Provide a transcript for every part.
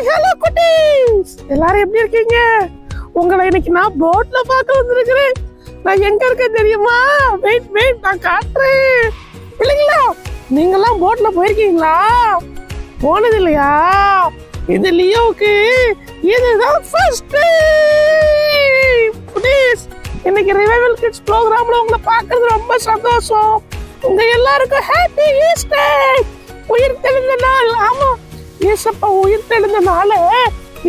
Hello குட்டீஸ், எல்லாரும் எப்படி இருக்கீங்க? உங்களை இன்னைக்கு நான் போட்ல பார்க்க வந்திருக்கிறேன். நான் எங்க இருக்கேன் தெரியுமா? வெயிட் நான் காட்டுறேன். இல்லைங்களா, நீங்கெல்லாம் போட்ல போயிருக்கீங்களா? போனது இல்லையா? இது லியோவுக்கு இதுதான் ஃபர்ஸ்ட் குட்டீஸ். இன்னைக்கு ரிவைவல் கிட்ஸ் ப்ரோக்ராம்ல உங்களை பார்க்கறது ரொம்ப சந்தோஷம். உங்க எல்லாருக்கும் ஹாப்பி ஈஸ்டர், உயிர் தெழுந்த நாள். ஆமா, ஏசப்பா உயிர் தெழுந்த நாள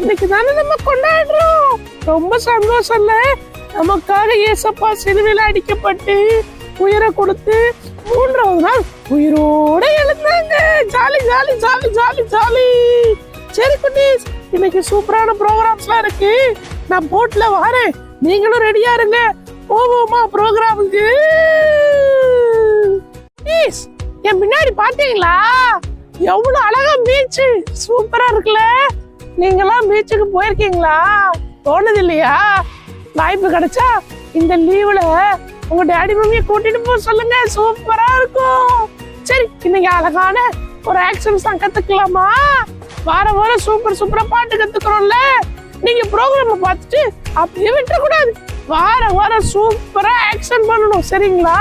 இன்னைக்கு தானே நம்ம கொண்டாடுறோம். ரொம்ப சந்தோஷம் இல்ல? நமக்காக ஏசப்பா சிலுவையில அடிக்கப்பட்டு உயிரை கொடுத்து 3வது நாள் உயிரோட எழுந்தாங்க. Jolly jolly jolly jolly jolly. சரி குட்டீஸ், இன்னைக்கு சூப்பரான ப்ரோக்ராம்ஸ்லாம் இருக்கு. நான் போட்ல வரேன், நீங்களும் ரெடியா இருங்க. போவோமா ப்ரோக்ராமுக்கு? என் பின்னாடி பாத்தீங்களா எவ்வளவு அழகா பீச், சூப்பரா இருக்குல்ல? நீங்களாம் பீச்சுக்கு போயிருக்கீங்களா? போனது இல்லையா? வாய்ப்பு கிடைச்சா இந்த லீவுல உங்க டாடி மம்மியை கூட்டிட்டு போக சொல்லுங்க, சூப்பரா இருக்கும். சரி, இன்னைக்கு அழகான ஒரு ஆக்ஷன்ஸ் தான் கத்துக்கலாமா? வாரம் சூப்பரா பாட்டு கத்துக்கிறோம்ல. நீங்க ப்ரோக்ராம பார்த்துட்டு அப்படியே விட்டுறக்கூடாது. வாரம் சூப்பரா ஆக்ஷன் பண்ணணும், சரிங்களா?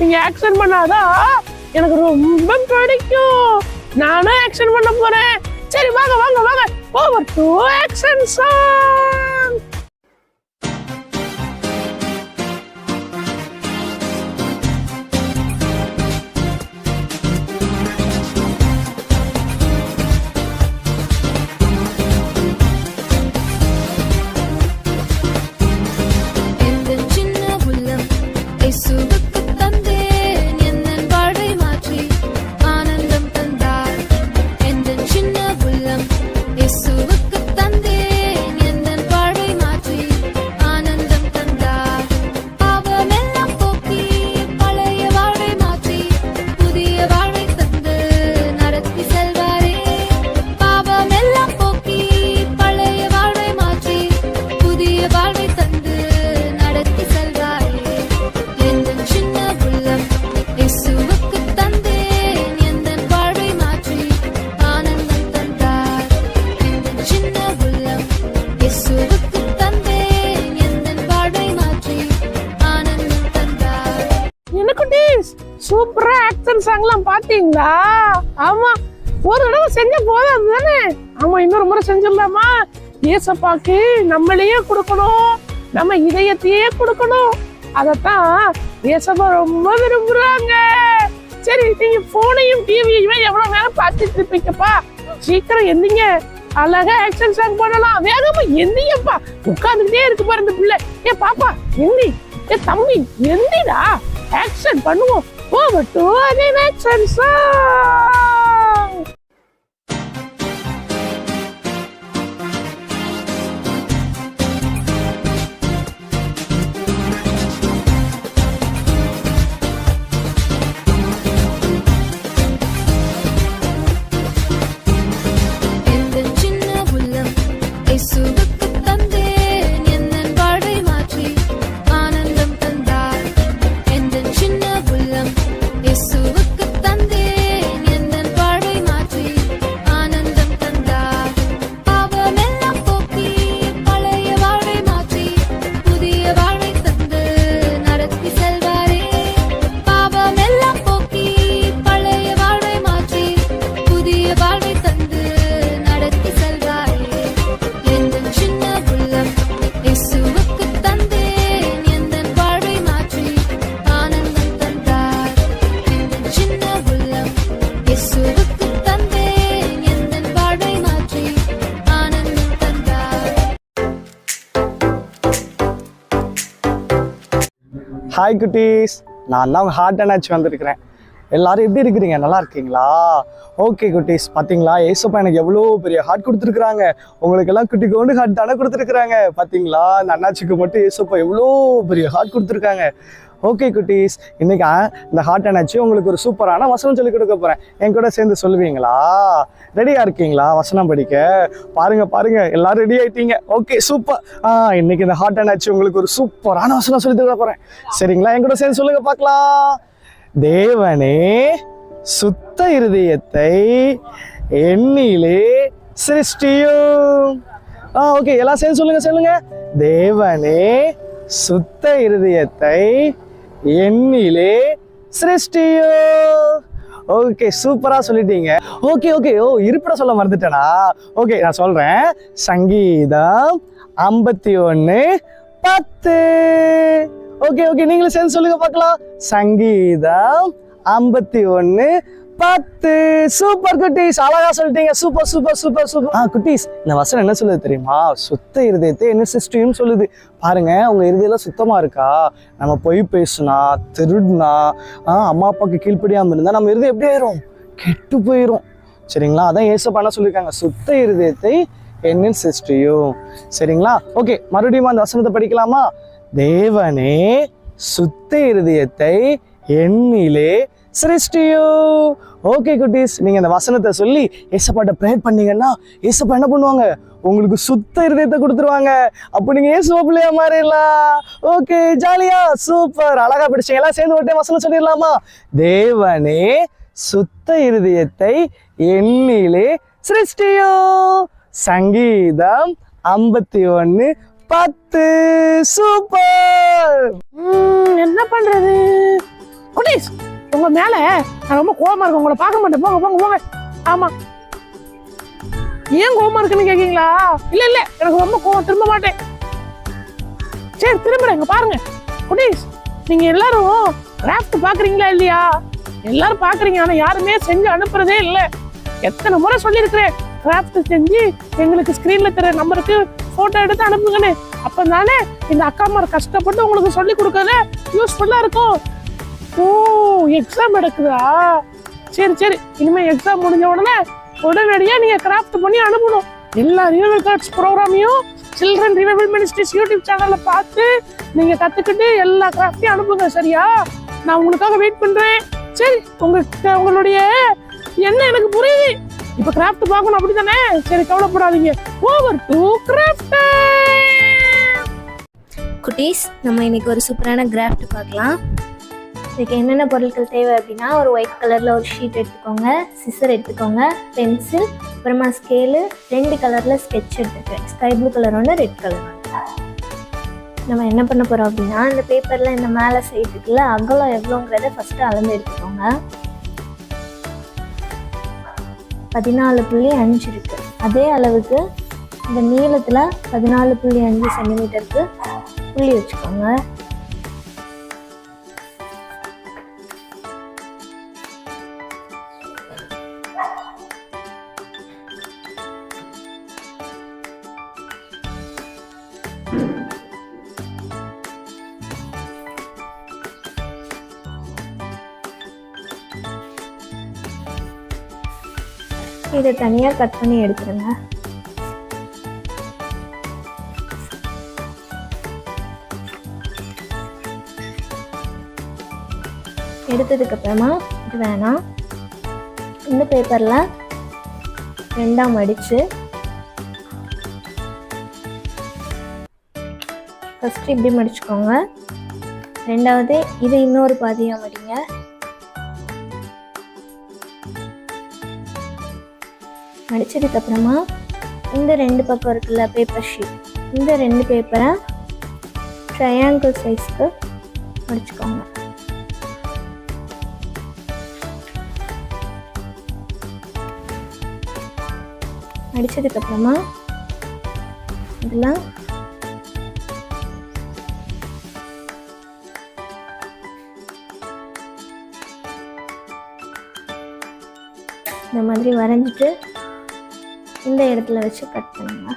நீங்க ஆக்ஷன் பண்ணாதான் எனக்கு ரொம்ப பிடிக்கும். நானும் ஆக்ஷன் பண்ண போறேன். சரி, வாங்க ஓவர் டு ஆக்ஷன் சாங். சூப்பரா ஆக்ஷன் சாங்லாம் பாத்தீங்களா? ஆமா, ஒரு தடவை செஞ்ச போதும் தானே. ஆமா, இன்னொரு முறை செஞ்சிடலாமா? ஏசப்பாக்கு நம்மளையே கொடுக்கணும், நம்ம இதயத்தையே கொடுக்கணும். அதத்தான் ஏசப்பா ரொம்ப விரும்புறாங்க. சரி, நீங்க போனையும் டிவியுமே எவ்வளவு நேரம் பார்த்துட்டு இருப்பீங்கப்பா? சீக்கிரம் எந்திங்க, அழகா ஆக்ஷன் சாங் பண்ணலாம். வேகமா எந்திங்கப்பா, உட்கார்ந்துட்டே இருக்கு பாரு இந்த பிள்ளை. ஏ பாப்பா எந்தி, ஏ தம்பி எந்திடா, ஆக்ஷன் பண்ணுவோம். Over to an action song. Hi குட்டீஸ், நான் தான் ஹார்ட் அண்ட் வந்திருக்கிறேன். எல்லாரும் எப்படி இருக்கிறீங்க? நல்லா இருக்கீங்களா? ஓகே குட்டீஸ், பார்த்தீங்களா ஏசப்பா எனக்கு எவ்வளோ பெரிய ஹார்ட் கொடுத்துருக்குறாங்க. உங்களுக்கெல்லாம் குட்டி கோண்டு ஹார்ட் தானே கொடுத்துருக்குறாங்க. பார்த்தீங்களா, இந்த அண்ணாச்சிக்கு மட்டும் ஏசப்பா எவ்வளோ பெரிய ஹார்ட் கொடுத்துருக்காங்க. ஓகே குட்டீஸ், இன்னைக்கு இந்த ஹார்ட் அண்ட் உங்களுக்கு ஒரு சூப்பரான வசனம் சொல்லிக் கொடுக்க போகிறேன். என் கூட சேர்ந்து சொல்லுவீங்களா? ரெடியாக இருக்கீங்களா வசனம் படிக்க? பாருங்க எல்லாரும் ரெடி ஆகிட்டீங்க. Okay super. இன்னைக்கு இந்த ஹார்ட் அண்ட் உங்களுக்கு ஒரு சூப்பரான வசனம் சொல்லி தர போகிறேன், சரிங்களா? என் கூட சேர்ந்து சொல்லுங்க பார்க்கலாம். தேவனே சுத்த இருதயத்தை என்னிலே சிருஷ்டியும். ஓகே, எல்லாம் சேர்ந்து சொல்லுங்க. தேவனே சுத்த இருதயத்தை என்னிலே சிருஷ்டியும். ஓகே, சூப்பரா சொல்லிட்டீங்க. ஓகே, இருப்பிட சொல்ல மறந்துட்டேனா? ஓகே, நான் சொல்றேன். சங்கீதம் 51:10. ஓகே, நீங்களும் சேர்ந்து சொல்லுங்க பார்க்கலாம். சங்கீதம் 51:10. சூப்பர் குட்டீஸ், அழகா சொல்லிட்டீங்க. சூப்பர். குட்டீஸ், இந்த வசனம் என்ன சொல்லுது தெரியுமா? சுத்த இருதயத்தை என்ன சிருஷ்டியும் சொல்லுது. பாருங்க, உங்க இருதயம் சுத்தமா இருக்கா? நம்ம பொய் பேசுனா, திருடுனா, அம்மா அப்பாவுக்கு கீழ்ப்படியாம இருந்தா நம்ம இருதயம் எப்படி ஆயிரும்? கெட்டு போயிரும். சரிங்களா? அதான் ஏசப்பா என்ன சொல்லியிருக்காங்க? சுத்த இருதயத்தை என்னில் சிருஷ்டியும். சரிங்களா? ஓகே, மறுபடியும் அந்த வசனத்தை படிக்கலாமா? தேவனே சுத்த இருதயத்தை என்னிலே சிருஷ்டியும். ஓகே குட்டீஸ், நீங்க இந்த வசனத்தை சொல்லி ஏசப்பாட்ட ப்ரேயர் பண்ணீங்கன்னா ஏசப்பா என்ன பண்ணுவாங்க? உங்களுக்கு சுத்த இருதயத்தை கொடுத்துருவாங்க. அப்போ நீங்க ஏசுவா பிள்ளையா மாறிடலாம். ஓகே, ஜாலியா, சூப்பர், அழகா படிச்சீங்க. எல்லாம் சேர்ந்து ஒரு டைம் வசனம் சொல்லிடலாமா? தேவனே சுத்த இருதயத்தை என்னிலே சிருஷ்டியும். சங்கீதம் 51:10. சூப்பர். என்ன பண்றது குட்டீஸ், உங்க மேல நான் ரொம்ப கோவமா இருக்கேன். உங்களை பார்க்க மாட்டேன். போங்க. ஆமா, ஏன் கோவமா இருக்குன்னு கேக்கீங்களா? இல்ல எனக்கு ரொம்ப கோவம், திரும்ப மாட்டேன். சரி, திரும்புறேங்க. பாருங்க குட்டீஸ், நீங்க எல்லாரும் கிராஃப்ட் பாக்குறீங்களா இல்லையா? எல்லாரும் பாக்குறீங்க, ஆனா யாருமே செஞ்சு அனுப்புறதே இல்ல. எத்தனை முறை சொல்லியிருக்கிறேன், கிராஃப்ட் செஞ்சு எங்களுக்கு ஸ்கிரீன்ல தெரிய நம்பருக்கு போட்டோ எடுத்து அனுப்புங்கன்னு. அப்பதானே இந்த அக்காமார் கஷ்டப்பட்டு உங்களுக்கு சொல்லி கொடுக்கறது யூஸ்ஃபுல்லா இருக்கும். ஓ, எக்ஸாம் நடக்குதா? சரி, இனிமே எக்ஸாம் முடிஞ்ச உடனடியா நீங்க கிராஃப்ட் பண்ணி அனுப்பணும். எல்லா ரிவைவல் கார்ட்ஸ் ப்ரோக்ராமையும் சில்ட்ரன் ரிவைவல் மினிஸ்ட்ரிஸ் யூடியூப் சேனல்ல பார்த்து நீங்க கத்துக்கிட்டு எல்லா கிராஃப்டையும் அனுப்புங்க. சரியா? நான் உங்களுக்காக வெயிட் பண்றேன். சரி, உங்களுடைய என்ன எனக்கு புரியுது. இப்ப கிராஃப்ட் பார்க்கணும், அப்படித்தானே? சரி, கவலைப்படாதீங்க. Over to craft. குட்டீஸ், நம்ம இன்னைக்கு ஒரு சூப்பரான கிராஃப்ட் பார்க்கலாம். இதுக்கு என்னென்ன பொருட்கள் தேவை அப்படின்னா, ஒரு ஒயிட் கலரில் ஒரு ஷீட் எடுத்துக்கோங்க, சிசர் எடுத்துக்கோங்க, பென்சில், அப்புறமா ஸ்கேலு, 2 கலரில் ஸ்கெட்ச் எடுத்துக்கிறேன். ஸ்கை ப்ளூ கலர் ஒன்று, ரெட் கலர் ஒன்று. நம்ம என்ன பண்ண போகிறோம் அப்படின்னா, இந்த பேப்பரில் இந்த மேலே சைடுக்குள்ள அகலம் எவ்வளோங்கிறத ஃபஸ்ட்டு அளந்து எடுத்துக்கோங்க. 14.5 இருக்குது. அதே அளவுக்கு இந்த நீளத்தில் 14.5 சென்டிமீட்டருக்கு புள்ளி வச்சுக்கோங்க. இதை தனியாக கட் பண்ணி எடுத்துருங்க. எடுத்ததுக்கப்புறமா இது வேணாம், இந்த பேப்பரில் 2ஆக மடித்து ஃபஸ்ட்டு இப்படி மடிச்சுக்கோங்க. ரெண்டாவது இதை இன்னொரு பாதியாக மடிங்க. மடிச்சதுக்கப்புறமா இந்த 2 பக்கம் இருக்குல்ல பேப்பர் ஷீட், இந்த 2 பேப்பரை ட்ரையாங்கிள் சைஸ்க்கு மடிச்சுக்கோங்க. மடிச்சதுக்கப்புறமா இதில் இந்த மாதிரி வரைஞ்சிட்டு இந்த இடத்துல வச்சு கட் பண்ணுங்க.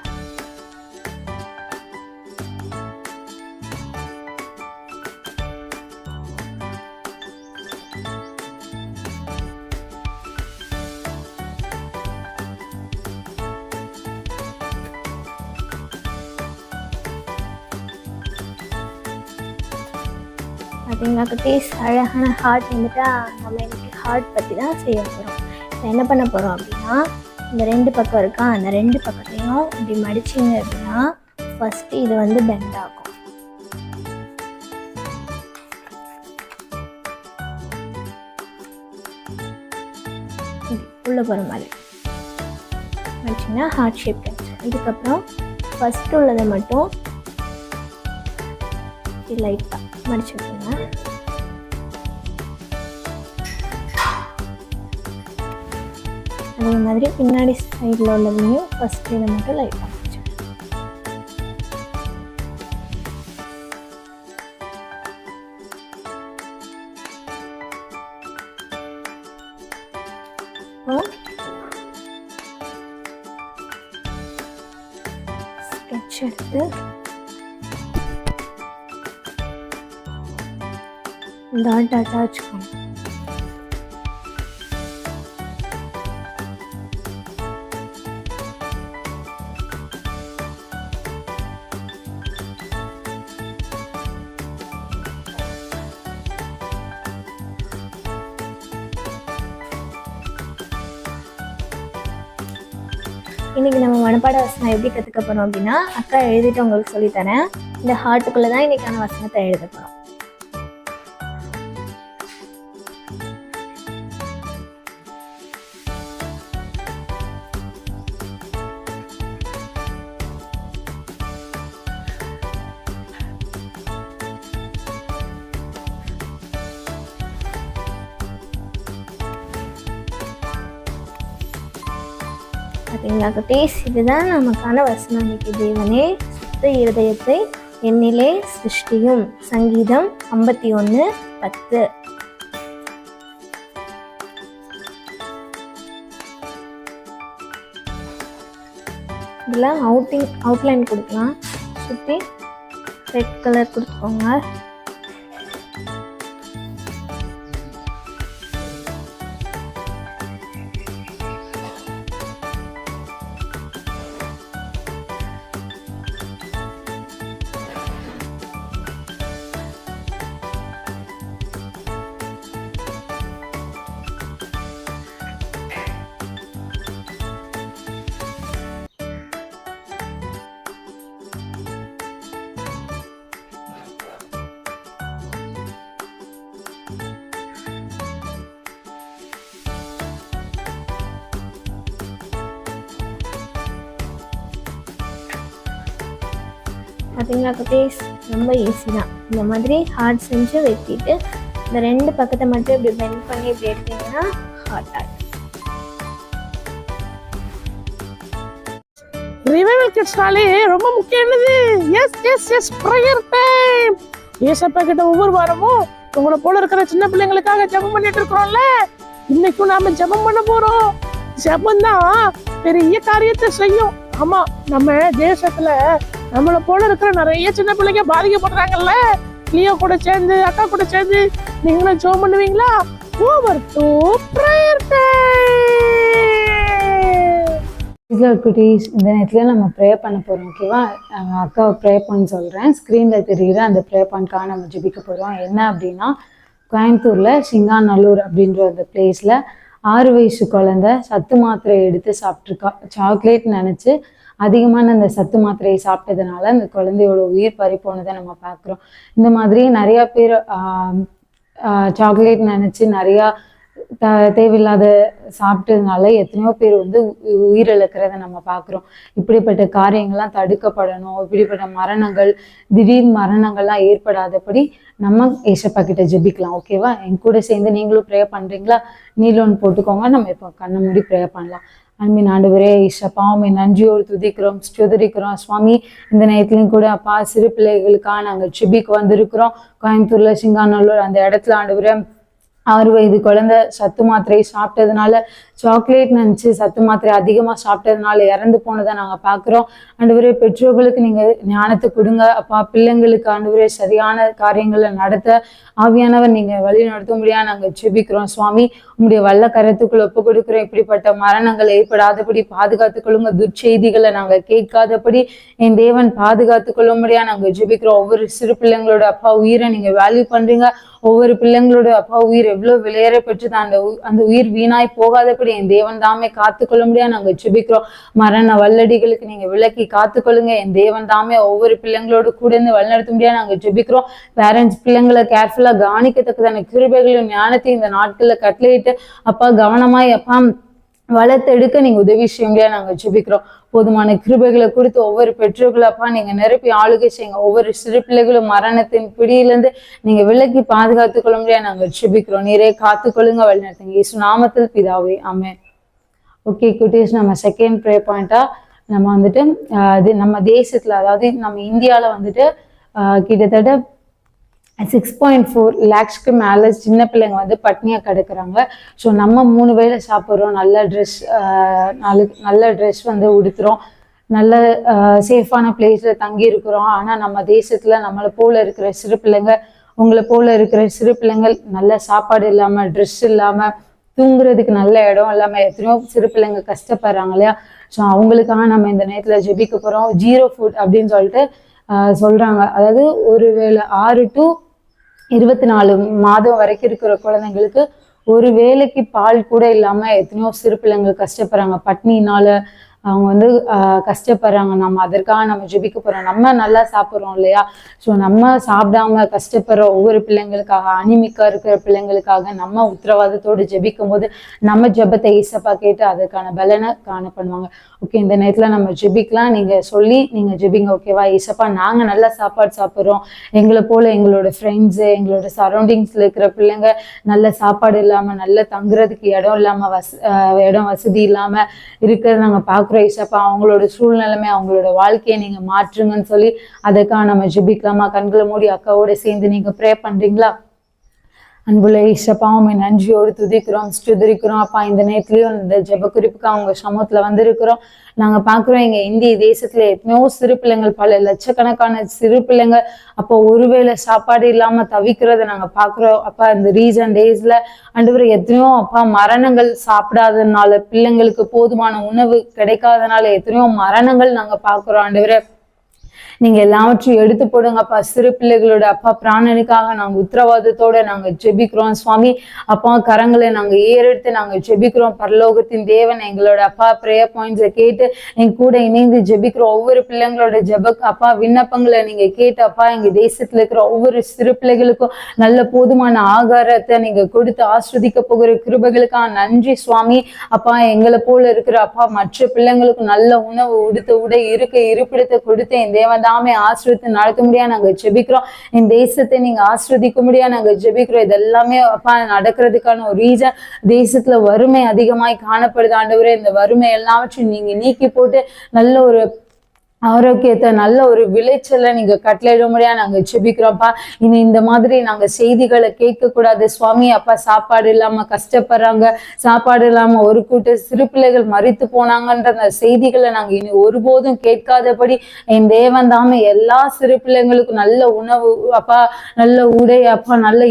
பார்த்தீங்களா குட்டீஸ், அழகான ஹார்ட் வந்துட்டா. நம்ம இன்னைக்கு ஹார்ட் பற்றி தான் செய்ய போகிறோம். என்ன பண்ண போகிறோம் அப்படின்னா, இந்த 2 பக்கம் இருக்கா, அந்த 2 பக்கத்தையும் இப்படி மடிச்சிங்க அப்படின்னா ஃபஸ்ட்டு இது வந்து பெண்ட் ஆகும். உள்ள போகிற மாதிரி மடிச்சிங்கன்னா ஹார்ட் ஷேப் கிடைக்கும். இதுக்கப்புறம் ஃபஸ்ட்டு உள்ளதை மட்டும் லைட்டாக மடிச்சு விட்டுருங்க. அதே மாதிரி பின்னாடி சைடில் உள்ளதையும் ஃபஸ்ட்டு இதை மட்டும் லைட்டாக மடிச்சு ஸ்கெட்ச் எடுத்து டாட் டாட்டாக வச்சுக்கோங்க. இன்றைக்கி நம்ம மனப்பாட வசனம் எப்படி கற்றுக்க போகிறோம் அப்படின்னா, அக்கா எழுதிட்டு உங்களுக்கு சொல்லித்தரேன். இந்த ஹார்ட்டுக்குள்ளே தான் இன்றைக்கான வசனத்தை எழுத போகிறோம். பார்த்தீங்களா குட்டீஸ், இதுதான் நமக்கான வசனம். இன்னைக்கு தேவனே சுத்த இருதயத்தை என்னிலே சிருஷ்டியும். சங்கீதம் 51:10. இதில் அவுட்லைன் கொடுக்கலாம். சுற்றி ரெட் கலர் கொடுத்துக்கோங்க. பார்த்தீங்களா குட்டீஸ், ரொம்ப ஈஸி தான். இந்த மாதிரி ஹார்ட் செஞ்சு வெட்டிட்டு இந்த 2 பக்கத்தை மட்டும் இப்படி பெண்ட் பண்ணி இப்படி எடுத்தீங்கன்னா ஹார்ட் ஆகும். ரிவைவல் கிட்ஸ்னாலே ரொம்ப முக்கியமானது எஸ் ப்ரேயர் டைம். ஏசப்பா கிட்ட ஒவ்வொரு வாரமும் உங்களை போல இருக்கிற சின்ன பிள்ளைங்களுக்காக ஜெபம் பண்ணிட்டு இருக்கிறோம்ல. இன்னைக்கும் நாம ஜெபம் பண்ண போறோம். ஜெபம் தான் பெரிய காரியத்தை செய்யும். ஆமா, நம்ம தேசத்துல நம்மளை போல இருக்கிற நிறைய சின்ன பிள்ளைங்க பாதிக்கப்படுறாங்கல்ல. லியோ கூட சேர்ந்து, அக்கா கூட சேர்ந்து நீங்களும் ஜெபம் பண்ணுவீங்களா? Over to prayer time. குட்டீஸ், இந்த நேரத்தில் நம்ம ப்ரே பண்ண போகிறோம். ஓகேவா? அக்காவை ப்ரே பண்ண சொல்கிறேன். ஸ்க்ரீனில் தெரியுற அந்த ப்ரே பண்ணுக்காக நம்ம ஜெபிக்க போகிறோம். என்ன அப்படின்னா, கோயம்புத்தூரில் சிங்காநல்லூர் அப்படின்ற அந்த பிளேஸில் 6 வயசு குழந்தை சத்து மாத்திரை எடுத்து சாப்பிட்ருக்கா. சாக்லேட் நினச்சி அதிகமான அந்த சத்து மாத்திரையை சாப்பிட்டதுனால அந்த குழந்தையோட உயிர் பறி போனதை நம்ம பார்க்குறோம். இந்த மாதிரி நிறையா பேர் சாக்லேட் நினச்சி நிறையா தேவையில்லாத சாப்பிட்டதுனால எத்தனையோ பேர் வந்து உயிரிழக்கிறத நம்ம பார்க்குறோம். இப்படிப்பட்ட காரியங்கள்லாம் தடுக்கப்படணும். இப்படிப்பட்ட மரணங்கள், திடீர் மரணங்கள்லாம் ஏற்படாதபடி நம்ம ஏசப்பா கிட்ட ஜெபிக்கலாம். ஓகேவா? என் கூட சேர்ந்து நீங்களும் ப்ரே பண்ணுறீங்களா? நீலோன் போட்டுக்கோங்க. நம்ம இப்போ கண்ணை மூடி ப்ரே பண்ணலாம். அன்பின் ஆண்டவரே ஏசப்பா, உம்மை நன்றியோடு துதிக்கிறோம், ஸ்துதிக்கிறோம் சுவாமி. இந்த நேரத்துலையும் கூட அப்பா, சிறு பிள்ளைகளுக்காக நாங்கள் ஜெபிக்க வந்திருக்கிறோம். கோயம்புத்தூர்ல சிங்காநல்லூர் அந்த இடத்துல ஆண்டவரே 6 வயது குழந்தை சத்து மாத்திரை சாப்பிட்டதுனால, சாக்லேட் நினச்சி சத்து மாத்திரை அதிகமாக சாப்பிட்டதுனால இறந்து போனதை நாங்கள் பார்க்குறோம். ஆண்டவரே, பெற்றோர்களுக்கு நீங்கள் ஞானத்தை கொடுங்க அப்பா. பிள்ளைங்களுக்கு ஆண்டவரே சரியான காரியங்களை நடத்த ஆவியானவர் நீங்கள் வழி நடத்த முடியாது நாங்கள் ஜெபிக்கிறோம் சுவாமி. உங்களுடைய வல்ல கரத்துக்குள்ள ஒப்பு கொடுக்குறோம். இப்படிப்பட்ட மரணங்கள் ஏற்படாதபடி பாதுகாத்துக்கொள்ளுங்க. துர்ச்செய்திகளை நாங்கள் கேட்காதபடி என் தேவன் பாதுகாத்துக்கொள்ள முடியாது நாங்கள் ஜெபிக்கிறோம். ஒவ்வொரு சிறு பிள்ளைங்களோட அப்பா உயிரை நீங்கள் வேல்யூ பண்ணுறீங்க. ஒவ்வொரு பிள்ளைங்களோட அப்பா உயிர் எவ்வளவு விலையேற பெற்றுதான் அந்த உயிர் வீணாய் போகாதபடி என் தேவன் தாமே காத்துக்கொள்ள முடியாது நாங்க ஜெபிக்கிறோம். மரண வல்லடிகளுக்கு நீங்க விலக்கி காத்துக்கொள்ளுங்க. என் தேவன் தாமே ஒவ்வொரு பிள்ளைங்களோடு கூட இருந்து வழிநடத்த முடியாது நாங்க ஜெபிக்கிறோம். பேரண்ட்ஸ் பிள்ளைங்களை கேர்ஃபுல்லா கவனிக்கத்தக்கதான கிருபைகளையும் ஞானத்தையும் இந்த நாட்கள்ல கட்டளையிட்டு அப்பா கவனமாய் அப்பா வளர்த்தெடுக்க நீங்க உதவி செய்யும்படியா நாங்க ஜெபிக்கிறோம். போதுமான கிருபைகளை கொடுத்து ஒவ்வொரு பெற்றோர்களப்பா நீங்க நிரப்பி ஆளுகை செய்யுங்க. ஒவ்வொரு சிறு பிள்ளைகளும் மரணத்தின் பிடியிலிருந்து நீங்க விலக்கி பாதுகாத்துக் கொள்ளும்படியா நாங்க ஜெபிக்கிறோம். நீரே காத்துக்கொள்ளுங்க, வழிநடத்துங்க. இயேசு நாமத்தில் பிதாவே, ஆமென். ஓகே குட்டீஸ், நம்ம செகண்ட் ப்ரே பாயிண்டா நம்ம வந்துட்டு இது நம்ம தேசத்துல, அதாவது நம்ம இந்தியாவில் வந்துட்டு கிட்டத்தட்ட 6.4 lakhsக்கு மேலே சின்ன பிள்ளைங்க வந்து பட்னியாக கிடக்குறாங்க. ஸோ நம்ம 3 வேளை சாப்பிட்றோம், நல்ல ட்ரெஸ் வந்து உடுத்துறோம், நல்ல சேஃபான பிளேஸில் தங்கி இருக்கிறோம். ஆனால் நம்ம தேசத்தில் நம்மளை போல இருக்கிற சிறு பிள்ளைங்க, உங்களை போல இருக்கிற சிறு பிள்ளைங்கள் நல்ல சாப்பாடு இல்லாமல், ட்ரெஸ் இல்லாமல், தூங்குறதுக்கு நல்ல இடம் இல்லாமல் எத்தனையோ சிறு பிள்ளைங்க கஷ்டப்படுறாங்க இல்லையா? ஸோ அவங்களுக்காக நம்ம இந்த நேரத்தில் ஜெபிக்க போகிறோம். 0 ஃபுட் அப்படின்னு சொல்லிட்டு சொல்கிறாங்க. அதாவது ஒரு வேளை 6 to 24 மாதம் வரைக்கும் இருக்கிற குழந்தைங்களுக்கு ஒரு வேளைக்கு பால் கூட இல்லாமல் எத்தனையோ சிறு பிள்ளைங்கள் கஷ்டப்படுறாங்க. பட்னினால அவங்க வந்து கஷ்டப்படுறாங்க. நம்ம அதற்காக நம்ம ஜெபிக்க போகிறோம். நம்ம நல்லா சாப்பிட்றோம் இல்லையா? ஸோ நம்ம சாப்பிடாம கஷ்டப்படுற ஒவ்வொரு பிள்ளைங்களுக்காக, அனிமிக்காக இருக்கிற பிள்ளைங்களுக்காக நம்ம உத்தரவாதத்தோடு ஜெபிக்கும் போது நம்ம ஜெபத்தை ஈசப்பா கேட்டு அதற்கான பலனை காண பண்ணுவாங்க. ஓகே, இந்த நேரத்தில் நம்ம ஜெபிக்கலாம். நீங்கள் ஜெபிங்க. ஓகேவா? ஈசப்பா, நாங்கள் நல்லா சாப்பாடு சாப்பிட்றோம், எங்களை போல எங்களோட ஃப்ரெண்ட்ஸு, எங்களோட சரௌண்டிங்ஸில் இருக்கிற பிள்ளைங்க நல்ல சாப்பாடு இல்லாமல், நல்ல தங்குறதுக்கு இடம் இல்லாமல், இடம் வசதி இல்லாமல் இருக்கிறத நாங்கள் பார்க்குறோம். ஈசப்பா, அவங்களோட சூழ்நிலைமை, அவங்களோட வாழ்க்கையை நீங்க மாற்றுங்கன்னு சொல்லி அதற்காக நம்ம ஜெபிக்கலாமா? கண்களை மூடி அக்காவோட சேர்ந்து நீங்க ப்ரே பண்றீங்களா? அன்புள்ள ஈசப்பா, உண்மை நன்றியோடு துதிக்கிறோம், ஸ்துதிக்கிறோம். அப்பா, இந்த நேரத்துலயும் இந்த ஜெப குறிப்புக்கு அவங்க சமூகத்துல வந்திருக்கிறோம். நாங்க பாக்குறோம், எங்க இந்திய தேசத்துல எத்தனையோ சிறு பிள்ளைங்கள், பல லட்சக்கணக்கான சிறு பிள்ளைங்கள் அப்போ ஒருவேளை சாப்பாடு இல்லாம தவிக்கிறத நாங்க பாக்குறோம். அப்பா, இந்த ரீசன்ட் டேஸ்ல ஆண்டவரே எத்தனையோ அப்பா மரணங்கள், சாப்பிடாததுனால, பிள்ளைங்களுக்கு போதுமான உணவு கிடைக்காதனால எத்தனையோ மரணங்கள் நாங்க பாக்குறோம். ஆண்டவரே, நீங்க எல்லாவற்றையும் எடுத்து போடுங்கப்பா. சிறு பிள்ளைகளோட அப்பா பிராணனுக்காக நாங்க உத்தரவாதத்தோட நாங்க ஜெபிக்கிறோம் சுவாமி. அப்பா, கரங்களை நாங்க ஏறெடுத்து நாங்க ஜெபிக்கிறோம். பரலோகத்தின் தேவன் எங்களோட அப்பா ப்ரேயர் பாயிண்ட்ஸை கேட்டு எங்க கூட இணைந்து ஜெபிக்கிறோம். ஒவ்வொரு பிள்ளைங்களோட அப்பா விண்ணப்பங்களை நீங்க கேட்டு அப்பா எங்க தேசத்துல இருக்கிற ஒவ்வொரு சிறு பிள்ளைகளுக்கும் நல்ல போதுமான ஆகாரத்தை நீங்க கொடுத்து ஆஸ்வதிக்க போகிற கிருபைகளுக்காக நன்றி சுவாமி. அப்பா, எங்களை போல இருக்கிற அப்பா மற்ற பிள்ளைங்களுக்கு நல்ல உணவு, உடுத்த உடை, இருப்பிடத்தை கொடுத்து என் தேவன் தாமே ஆசிரியத்தை நடத்த முடியா நாங்க ஜெபிக்கிறோம். இந்த தேசத்தை நீங்க ஆசிர்வதிக்க முடியா நாங்க ஜெபிக்கிறோம். இதெல்லாமே அப்பா நடக்கிறதுக்கான ஒரு ரீசன், தேசத்துல வறுமை அதிகமாய் காணப்படுது. ஆண்டவரே, இந்த வறுமை எல்லாவற்றையும் நீங்க நீக்கி போட்டு நல்ல ஒரு ஆரோக்கியத்தை, நல்ல ஒரு விளைச்சலை நீங்க கட்டளையிட முடியா நாங்க ஜெபிக்கிறோம்ப்பா. இனி இந்த மாதிரி நாங்க செய்திகளை கேட்க கூடாது சுவாமி. அப்பா, சாப்பாடு இல்லாம கஷ்டப்படுறாங்க, சாப்பாடு இல்லாம ஒரு கூட்ட சிறு பிள்ளைகள் மரித்து போனாங்கன்ற அந்த செய்திகளை நாங்க இனி ஒருபோதும் கேட்காதபடி என் தேவன் தாமே எல்லா சிறு பிள்ளைங்களுக்கும் நல்ல உணவு அப்பா, நல்ல உடை அப்பா, நல்ல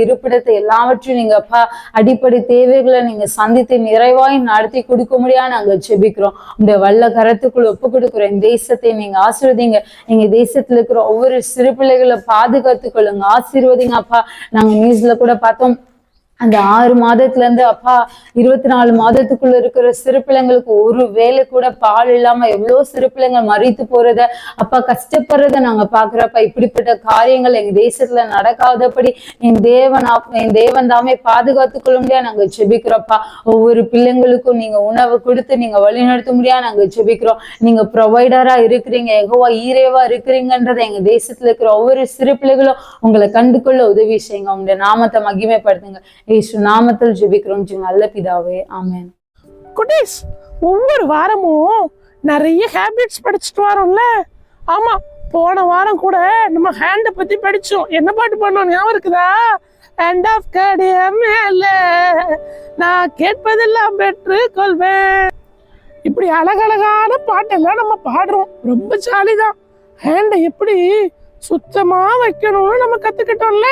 இருப்பிடத்தை எல்லாவற்றையும் நீங்க அப்பா அடிப்படை தேவைகளை நீங்க சந்தித்து நிறைவாய் நடத்தி கொடுக்க முடியா நாங்க ஜெபிக்கிறோம். இந்த வல்ல கரத்துக்குள் ஒப்பு கொடுக்கிறோம். இந்த தேசத்தை நீங்க ஆசீர்வதிங்க. எங்க தேசத்துல இருக்கிற ஒவ்வொரு சிறு பிள்ளைகளை பாதுகாத்துக் கொள்ளுங்க, ஆசீர்வதிங்க அப்பா. நாங்க நியூஸ்ல கூட பார்த்தோம், அந்த 6 மாதத்துல இருந்து அப்பா 24 மாதத்துக்குள்ள இருக்கிற சிறு பிள்ளைங்களுக்கு ஒரு வேளை கூட பால் இல்லாம எவ்வளவு சிறு பிள்ளைங்கள் மறித்து போறத அப்பா கஷ்டப்படுறத நாங்க பாக்குறப்ப, இப்படிப்பட்ட காரியங்கள் எங்க தேசத்துல நடக்காதபடி என் தேவன் தாமே பாதுகாத்து கொள்ள முடியா நாங்க ஜெபிக்கிறோம்ப்பா. ஒவ்வொரு பிள்ளைங்களுக்கும் நீங்க உணவு கொடுத்து நீங்க வழிநடத்த முடியா நாங்க ஜெபிக்கிறோம். நீங்க ப்ரொவைடரா இருக்கிறீங்க, யெகோவா ஈரேவா இருக்கிறீங்கன்றத எங்க தேசத்துல இருக்கிற ஒவ்வொரு சிறு பிள்ளைகளும் உங்களை கண்டுகொள்ள உதவி செய்யுங்க. உங்களுடைய நாமத்தை மகிமைப்படுத்துங்க. இயேசு நாமத்தில் ஜெபிக்கிறோம் நல்ல பிதாவே, ஆமென். குட்டீஸ், ஒவ்வொரு வாரமும் நிறைய ஹேபிட்ஸ் படிச்சுட்டு வரோம்ல. ஆமா, போன வாரம் கூட நம்ம ஹேண்டை பத்தி படிச்சோம். என்ன பாட்டு பண்ணோம் ஞாபகம் இருக்குதா? ஹேண்ட் ஆஃப் காட் மேல நான் கேட்பதெல்லாம் பெற்று கொள்வேன். இப்படி அழகழகான பாட்டெல்லாம் நம்ம பாடுறோம். ரொம்ப ஜாலிதான். ஹேண்டை எப்படி சுத்தமா வைக்கணும்னு நம்ம கத்துக்கிட்டோம்ல.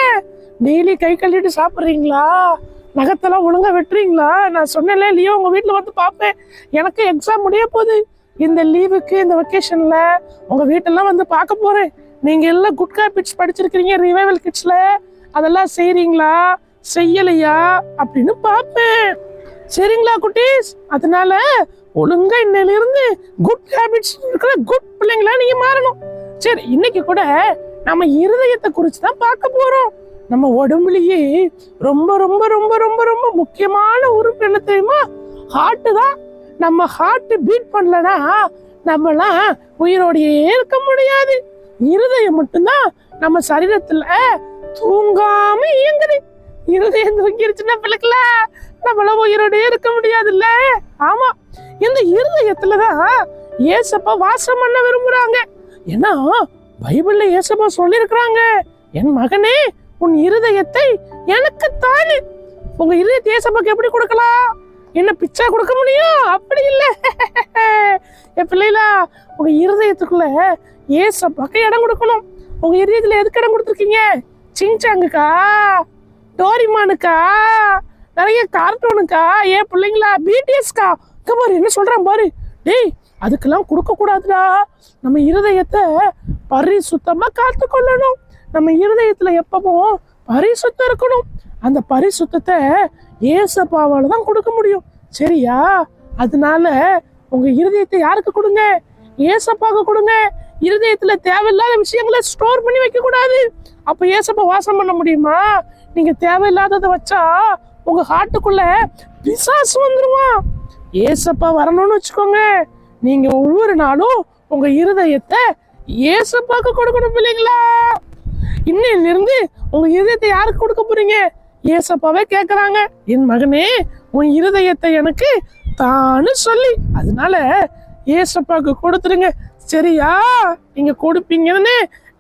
டெய்லி கை கழுவிட்டு சாப்பிட்றீங்களா? நகத்தெல்லாம் ஒழுங்கா வெட்டுறீங்களா? நான் சொன்னேன்ல, லியோ உங்க வீட்டில் வந்து பார்ப்பேன். எனக்கு எக்ஸாம் முடிய போகுது. இந்த லீவுக்கு, இந்த வெக்கேஷன்ல உங்க வீட்டெல்லாம் வந்து பார்க்க போறேன். நீங்க எல்லாம் குட் ஹேபிட்ஸ் படிச்சிருக்கிறீங்க ரிவைவல் கிட்ஸ்ல. அதெல்லாம் செய்றீங்களா, செய்யலையா அப்படின்னு பார்ப்பேன். சரிங்களா குட்டீஸ்? அதனால ஒழுங்கா இன்னிலிருந்து குட் ஹேபிட்ஸ் இருக்கிற குட் பிள்ளைங்களா நீங்க மாறணும். சரி, இன்னைக்கு கூட நம்ம இருதயத்தை குறித்து தான் பார்க்க போறோம். நம்ம உடம்புலயே ரொம்ப ரொம்ப ரொம்ப ரொம்ப ரொம்ப முக்கியமான உறுப்பு என்ன தெரியுமா? ஹார்ட் தான். நம்ம ஹார்ட் பீட் பண்ணலனா நம்மலாம் உயிரோடையே இருக்க முடியாது. இருதயம் மட்டும்தான் நம்ம சரீரத்துல தூங்காம இயங்குது. இருதயம் தூங்கிருச்சுன்னா பிள்ளைக்கல நம்மளாம் உயிரோடையே இருக்க முடியாதுல்ல. ஆமா, இந்த இருதயத்துலதான் ஏசப்பா வாசம் பண்ண விரும்புறாங்க. ஏன்னா பைபிள்ல ஏசப்பா சொல்லியிருக்கிறாங்க, என் மகனே உன் இருதயத்தை எனக்கு தானு. உங்க இருதயத்தை ஏசப்பாக்கு எப்படி கொடுக்கலாம்? என்ன பிச்சை கொடுக்க முடியும்? அப்படி இல்லை. என் பிள்ளைகளா, உங்க இருதயத்துக்குள்ள ஏசப்பாக்கு இடம் கொடுக்கணும். உங்க இருதயத்துல எதுக்கு இடம் கொடுத்துருக்கீங்க? சிங்சாங்குக்கா, டோரிமானுக்கா, நிறைய கார்ட்டூனுக்கா, ஏன் பிள்ளைங்களா பிடிஎஸ்கா? பாரு என்ன சொல்றான் பாரு. டேய், அதுக்கெல்லாம் கொடுக்க கூடாதுடா. நம்ம இருதயத்தை பரிசுத்தமா காத்து கொள்ளணும். நம்ம இருதயத்துல எப்பவும் பரிசுத்தம் இருக்கணும். அந்த பரிசுத்தத்தை ஏசப்பாவால தான் கொடுக்க முடியும். சரியா? அதனால உங்க இருதயத்தை யாருக்கு கொடுங்க? ஏசப்பாக்கு கொடுங்க. இருதயத்துல தேவையில்லாத விஷயங்களை ஸ்டோர் பண்ணி வைக்க கூடாது. அப்ப ஏசப்பா வாசம் பண்ண முடியுமா? நீங்க தேவையில்லாததை வச்சா உங்க ஹார்ட்டுக்குள்ள பிசாசு வந்துருவான். ஏசப்பா வரணும்னு வச்சுக்கோங்க, நீங்க ஒவ்வொரு நாளும் உங்க இருதயத்தை ஏசப்பாக்கு கொடுக்கணும் பிள்ளைங்களா. இன்னையில இருந்து உங்க இருதயத்தை யாருக்கு கொடுக்க போறீங்க? ஏசப்பாவே கேக்குறாங்க, என் மகனே உன் இருதயத்தை எனக்கு தானு சொல்லி. அதனால ஏசப்பாக்கு கொடுத்துருங்க. சரியா? நீங்க கொடுப்பீங்கன்னு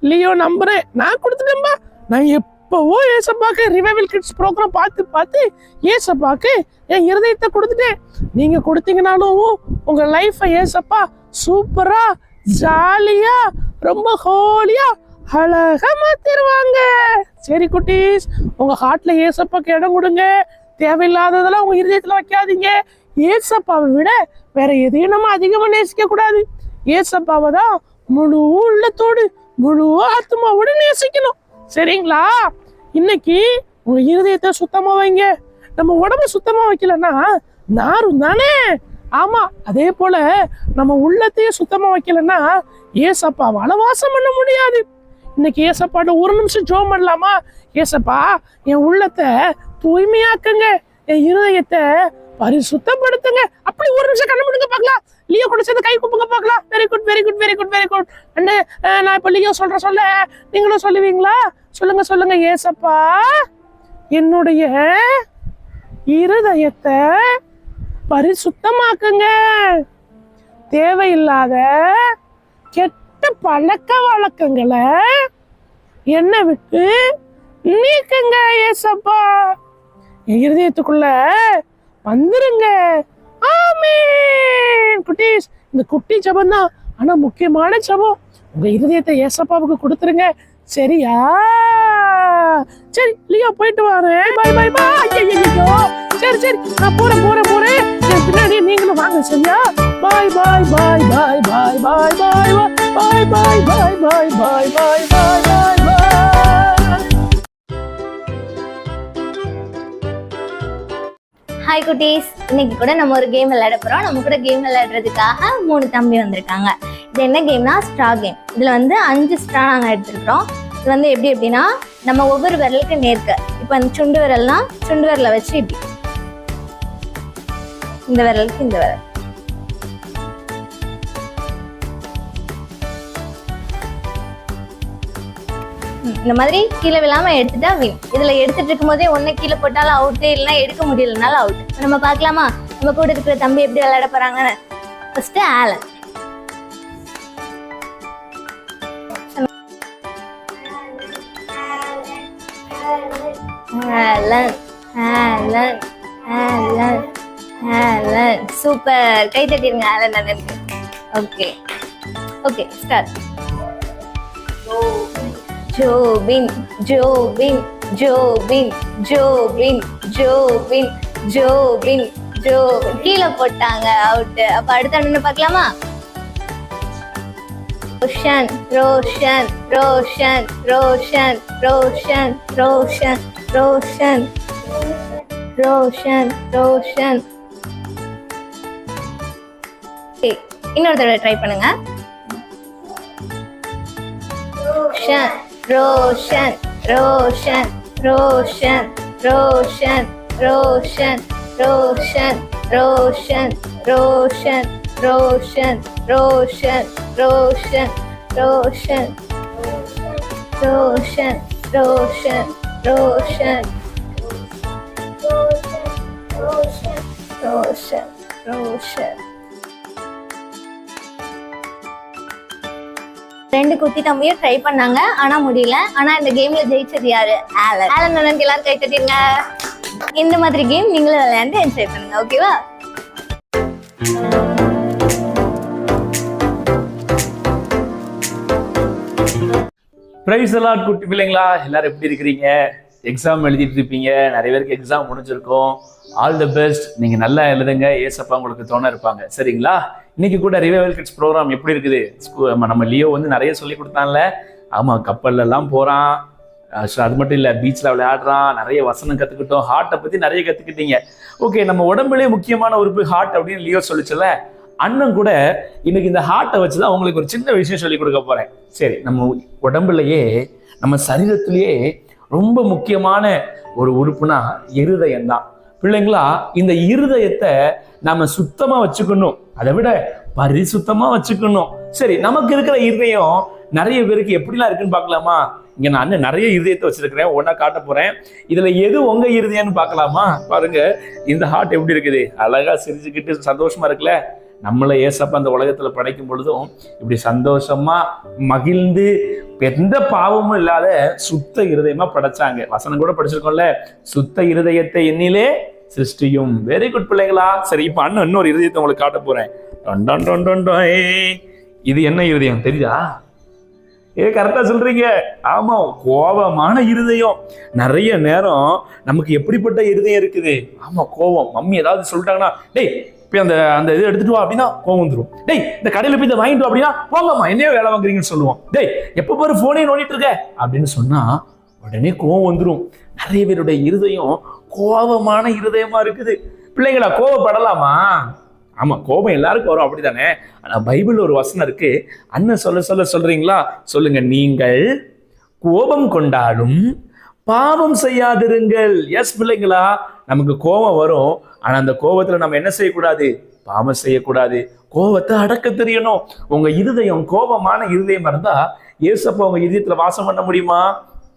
லியோ நம்புறேன். நான் கொடுத்துட்டேன்பா. நான் எப்பவோ ஏசப்பாக்கு ரிவைவல் கிட்ஸ் ப்ரோக்ராம் பார்த்து ஏசப்பாக்கு என் இருதயத்தை கொடுத்துட்டேன். நீங்க கொடுத்தீங்கனாலும் உங்க லைஃபை ஏசப்பா சூப்பரா ஜாலியா ரொம்ப ஹோலியா அழகா மாத்திருவாங்க. சரி குட்டீஸ், உங்க ஹார்ட்ல ஏசப்பாக்கு இடம் கொடுங்க. தேவையில்லாததெல்லாம் உங்க இருதயத்துல வைக்காதீங்க. ஏசப்பாவை விட வேற எதையும் நம்ம அதிகமா நேசிக்க கூடாது. ஏசப்பாவை தான் முழு உள்ளத்தோடு முழு ஆத்மாவோடு நேசிக்கணும். சரிங்களா? இன்னைக்கு உங்க இருதயத்தை சுத்தமா வைங்க. நம்ம உடம்பு சுத்தமா வைக்கலன்னா நாரும் தானே. ஆமா, அதே போல நம்ம உள்ளத்தையும் சுத்தமா வைக்கலன்னா ஏசப்பாவால வாசம் பண்ண முடியாது. இன்னைக்கு ஏசப்பாட்ட ஒரு நிமிஷம் ஜெபம் பண்ணலாமா? ஏசப்பா, என் உள்ளத்தை தூய்மையாக்குங்க, என் இருதயத்தை பரிசுத்தப்படுத்துங்க. அப்படி ஒரு நிமிஷம் கண்ணு முடிங்க பார்க்கலாம். லியோ கூட சேர்ந்து கை குப்புங்க பார்க்கலாம். Very good very good very good very good. அண்ணே, நான் இப்ப லியோ சொல்ல நீங்களும் சொல்லுவீங்களா? சொல்லுங்க. ஏசப்பா, என்னுடைய இருதயத்தை பரிசுத்தமாக்குங்க. தேவையில்லாத கெட்ட பழக்க வழக்கங்களை என்னை விட்டு நீக்குங்க ஏசப்பா. என் இருதயத்துக்குள்ள வந்துருங்க. ஆமென். குட்டீஸ், இந்த குட்டி ஜபம் தான், ஆனா முக்கியமான ஜபம். உங்க இருதயத்தை ஏசப்பாவுக்கு கொடுத்துருங்க. சரியா? சரி லியோ, போயிட்டு வரேன். Bye bye bye. ஐயோ, சரி நான் போறேன். என் பின்னாடியே நீங்களும் வாங்க. சரியா? பாய் பாய் பாய் பாய் பாய் பாய் பாய் பாய் பாய் பாய் பாய் பாய் பாய் பாய் பாய் பாய். ஹாய் குட்டீஸ், இன்னைக்கு கூட நம்ம ஒரு கேம் விளையாட போகிறோம். நம்ம கூட கேம் விளையாடுறதுக்காக 3 தம்பி வந்திருக்காங்க. இது என்ன கேம்னா ஸ்ட்ரா கேம். இதில் 5 ஸ்ட்ரா நாங்கள் எடுத்துருக்குறோம். இது எப்படின்னா நம்ம ஒவ்வொரு விரலுக்கு நேர்க்க. இப்போ அந்த சுண்டு விரல்னா சுண்டு விரலை வச்சு இப்படி, இந்த விரலுக்கு இந்த விரல், இந்த மாதிரி கீழே விழாம எடுத்துட்டா வின். இதுல எடுத்துட்டு இருக்கும் போதே ஒன்னு கீழே போட்டாலும் அவுட்டு, இல்லைன்னா எடுக்க முடியலனாலும் அவுட். நம்ம பார்க்கலாமா நம்ம கூட இருக்கிற தம்பி எப்படி விளையாட போறாங்கன்னு? First Alan. சூப்பர், கை தட்டிருங்க ஆலன் அண்ணனுக்கு. Okay start. ஜோபின் ஜோபின் ஜோபின் ஜோபின் ஜோபின் ஜோபின் ஜோ. கீழே போட்டாங்க, அவுட். அப்ப அடுத்த அண்ணன் பார்க்கலாமா? ரோஷன் ரோஷன் ரோஷன் ரோஷன் ரோஷன் ரோஷன் ரோஷன் ரோஷன் ரோஷன். இன்னொரு தடவை ட்ரை பண்ணுங்க. ரோஷன் ரோஷன் ரோஷன் ரோஷன் ரோஷன் ரோஷன் ரோஷன் ரோஷன் ரோஷன் ரோஷன் ரோஷன் ரோஷன் ரோஷன் ரோஷன் ரோஷன் ரோஷன் ரோஷன் ரோஷன். ரெண்டு குட்டி தம்பியும் ட்ரை பண்ணாங்க, ஆனா முடியல. ஆனா இந்த கேம்ல ஜெயிச்சது யாரு? ஆலன். ஆலன் அண்ணனுக்கு எல்லாரும் கை தட்டிருங்க. இந்த மாதிரி கேம் நீங்களும் விளையாண்டு என்ஜாய் பண்ணுங்க, ஓகேவா? பிரைஸ் எல்லாம் குட்டி பிள்ளைங்களா, எல்லாரும் எப்படி இருக்கிறீங்க? எக்ஸாம் எழுதிட்டு இருப்பீங்க, நிறைய பேருக்கு எக்ஸாம் முடிஞ்சிருக்கும். All the best. நீங்க நல்லா எழுதுங்க, ஏசப்பா உங்களுக்கு துணை இருப்பாங்க, சரிங்களா? இன்னைக்கு கூட ரிவைவல் கிட்ஸ் ப்ரோக்ராம் எப்படி இருக்குது? நம்ம லியோ வந்து நிறைய சொல்லி கொடுத்தான்ல. ஆமா, கப்பல்ல எல்லாம் போறான், அது மட்டும் இல்லை, பீச்சில் விளையாடுறான், நிறைய வசனம் கற்றுக்கிட்டோம், ஹார்ட்டை பற்றி நிறைய கற்றுக்கிட்டீங்க. ஓகே, நம்ம உடம்புலேயே முக்கியமான உறுப்பு ஹார்ட் அப்படின்னு லியோ சொல்லிச்சுல. அண்ணன் கூட இன்னைக்கு இந்த ஹார்ட்டை வச்சு தான் உங்களுக்கு ஒரு சின்ன விஷயம் சொல்லி கொடுக்க போகிறேன். சரி, நம்ம உடம்புலையே, நம்ம சரீரத்திலேயே ரொம்ப முக்கியமான ஒரு உறுப்புனா இருதயம் தான். பிள்ளைங்களா, இந்த இருதயத்தை நம்ம சுத்தமாக வச்சுக்கணும், அதை விட பரிசுத்தமாக வச்சுக்கணும். சரி, நமக்கு இருக்கிற இருதயம் நிறைய பேருக்கு எப்படிலாம் இருக்குன்னு பார்க்கலாமா? இங்க நான் நிறைய இருதயத்தை வச்சிருக்கிறேன், ஒன்னா காட்ட போறேன். இதுல எது உங்க இருதயம்னு பார்க்கலாமா? பாருங்க, இந்த ஹார்ட் எப்படி இருக்குது, அழகா சிரிச்சுக்கிட்டு சந்தோஷமா இருக்குல்ல. நம்மளை ஏசப்பா அந்த உலகத்துல படைக்கும் பொழுதும் இப்படி சந்தோஷமா மகிழ்ந்து எந்த பாவமும் இல்லாத சுத்த இருதயமா படைச்சாங்க. வசனம் கூட படிச்சிருக்கோம்ல, சுத்த இருதயத்தை எண்ணிலே சிருஷ்டியும். வெரி குட் பிள்ளைங்களா. சரி, இப்ப அண்ணன் இன்னொரு இருதயத்தை உங்களுக்கு காட்ட போறேன். இது என்ன இருதயம் தெரியுதா? கரெக்டா சொல்றீங்க. ஆமா, கோபமான இருதயம். நிறைய நேரம் நமக்கு எப்படிப்பட்ட இருதயம் இருக்குது? ஆமா, கோபம். மம்மி ஏதாவது சொல்லிட்டாங்கன்னா, டேய் போய் அந்த இது எடுத்துட்டு வா அப்படின்னா கோவம் வந்துடும். டேய் இந்த கடையில போய் இதை வாங்கிட்டு அப்படின்னா, போங்கம்மா என்னையோ வேலை வாங்குறீங்கன்னு சொல்லுவோம். டேய் எப்ப பாரு போனே நோண்டிட்டு இருக்க அப்படின்னு சொன்னா உடனே கோவம் வந்துடும். நிறைய பேருடைய இருதயம் கோபமான இருதயமா இருக்குது. பிள்ளைங்களா, கோவப்படலாமா? ஆமா, கோபம் எல்லாருக்கும் வரும், அப்படித்தானே? ஆனா பைபிள் ஒரு வசனம் இருக்கு, அண்ணன் சொல்றீங்களா? சொல்லுங்க. நீங்கள் கோபம் கொண்டாலும் பாவம் செய்யாதிருங்கள். எஸ் பிள்ளைங்களா, நமக்கு கோபம் வரும், ஆனா அந்த கோபத்துல நம்ம என்ன செய்யக்கூடாது? பாவம் செய்யக்கூடாது. கோபத்தை அடக்க தெரியணும். உங்க இருதயம் கோபமான இருதயம் இருந்தா ஏசப்பா உங்க இதயத்துல வாசம் பண்ண முடியுமா?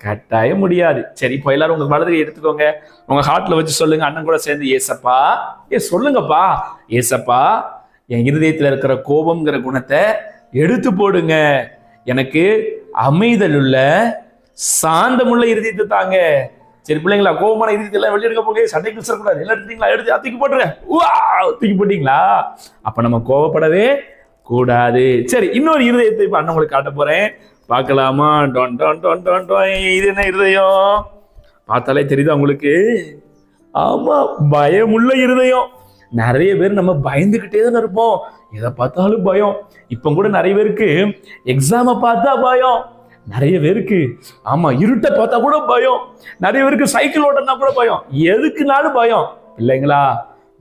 கட்டாயம் முடியாது. சரி, இப்போ எல்லாரும் உங்க வலதுகை எடுத்துக்கோங்க, உங்க ஹார்ட்ல வச்சு சொல்லுங்க, அண்ணன் கூட சேர்ந்து, ஏசப்பா, சொல்லுங்கப்பா, ஏசப்பா, என் இருதயத்துல இருக்கிற கோபம்ங்கிற குணத்தை எடுத்து போடுங்க, எனக்கு அமைதல் உள்ள சாந்தமுள்ள இருதயத்தை தாங்க. சரி பிள்ளைங்களா, கோபமான இருதயத்தை வெளியெடுக்க போக சண்டைக்கு சொல்லக்கூடாது. எல்லாம் எடுத்தீங்களா? எடுத்து தூக்கி போட்டுருங்க. தூக்கி போட்டீங்களா? அப்ப நம்ம கோபப்படவே கூடாது. சரி, இன்னொரு இருதயத்தை இப்ப அண்ணன் உங்களுக்கு காட்ட போறேன், பார்க்கலாமா? இது என்ன இருதயம்? பார்த்தாலே தெரியுதா உங்களுக்கு? ஆமா, பயமுள்ள இருதயம். நிறைய பேர் நம்ம பயந்துகிட்டே தான் இருப்போம், எதை பார்த்தாலும் பயம். இப்ப கூட நிறைய பேருக்கு எக்ஸாமை பார்த்தா பயம், நிறைய பேருக்கு ஆமா இருட்டை பார்த்தா கூட பயம், நிறைய பேருக்கு சைக்கிள் ஓட்டனா கூட பயம், எதுக்குனாலும் பயம். இல்லைங்களா?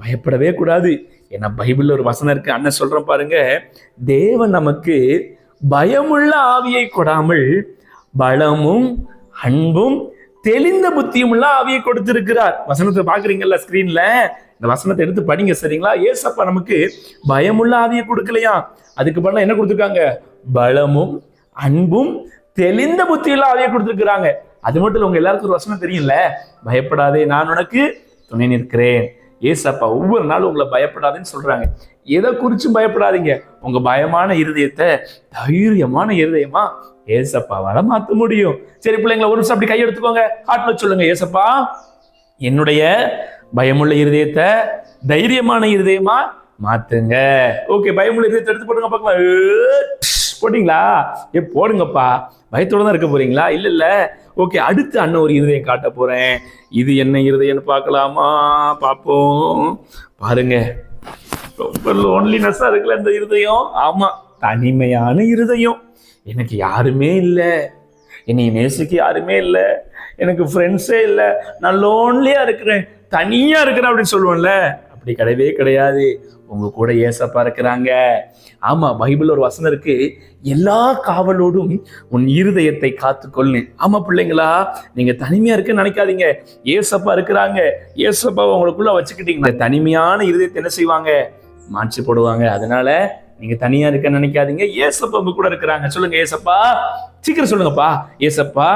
பயப்படவே கூடாது. ஏன்னா பைபிள்ல ஒரு வசனம் இருக்கு, அண்ணன் சொல்றேன் பாருங்க, தேவன் நமக்கு பயமுள்ள ஆவியை கொடாமல் பலமும் அன்பும் தெளிந்த புத்தியும் உள்ள ஆவியை கொடுத்திருக்கிறார். வசனத்தை பாக்குறீங்கல்ல ஸ்கிரீன்ல, இந்த வசனத்தை எடுத்து படிங்க, சரிங்களா? ஏசப்பா நமக்கு பயமுள்ள ஆவியை கொடுக்கலையா, அதுக்கு பதிலா என்ன கொடுத்துருக்காங்க? பலமும் அன்பும் தெளிந்த புத்தியுள்ள ஆவியை கொடுத்திருக்கிறாங்க. அது மட்டும் இல்ல, உங்க எல்லாருக்கும் ஒரு வசனம் தெரியும்ல, பயப்படாதே நான் உனக்கு துணை நிற்கிறேன். ஏசப்பா ஒவ்வொரு நாளும் உங்களை பயப்படாதுன்னு சொல்றாங்க. எதை குறிச்சும் பயப்படாதீங்க. உங்க பயமான இருதயத்தை தைரியமான இருதயமா ஏசப்பாவால மாத்த முடியும். சரி பிள்ளைங்களை, ஒரு நிமிஷம் அப்படி கை எடுத்துக்கோங்க, ஹார்ட்ல சொல்லுங்க, ஏசப்பா என்னுடைய பயமுள்ள இருதயத்தை தைரியமான இருதயமா மாத்துங்க. ஓகே, பயமுள்ள இருதயத்தை எடுத்து போடுங்க பார்க்கலாம். போட்டீங்களா? போடுங்கப்பா. பயத்தோட தான் இருக்க போறீங்களா? இல்ல. ஓகே, அடுத்து அண்ணன் ஒரு இருதயம் காட்ட போறேன். இது என்ன இருதயம்னு பார்க்கலாமா? பார்ப்போம். பாருங்க, ரொம்ப லோன்லினஸா இருக்குல்ல இந்த இருதயம். ஆமா, தனிமையான இருதயம். எனக்கு யாருமே இல்லை, என்னை நேசிக்க யாருமே இல்லை, எனக்கு ஃப்ரெண்ட்ஸே இல்லை, நான் லோன்லியா இருக்கிறேன், தனியா இருக்கிறேன் அப்படின்னு சொல்லுவேன்ல, அப்படி கிடையவே கிடையாது. உங்க கூட ஏசப்பா இருக்கிறாங்க. ஆமா, பைபிள் ஒரு வசனம் இருக்கு, எல்லா காவலோடும் உன் இருதயத்தை காத்துக்கொள்ளு. ஆமா பிள்ளைங்களா, நீங்க தனிமையா இருக்குன்னு நினைக்காதீங்க, ஏசப்பா இருக்கிறாங்க. ஏசப்பா உங்களுக்குள்ள வச்சுக்கிட்டீங்க, தனிமையான இருதயத்தை என்ன செய்வாங்க, மாற்றி போடுவாங்க. அதனால நீங்க தனியா இருக்க நினைக்காதீங்க, ஏசப்பா உங்க கூட இருக்கிறாங்க. சொல்லுங்க ஏசப்பா, சீக்கிரம் சொல்லுங்கப்பா, ஏசப்பா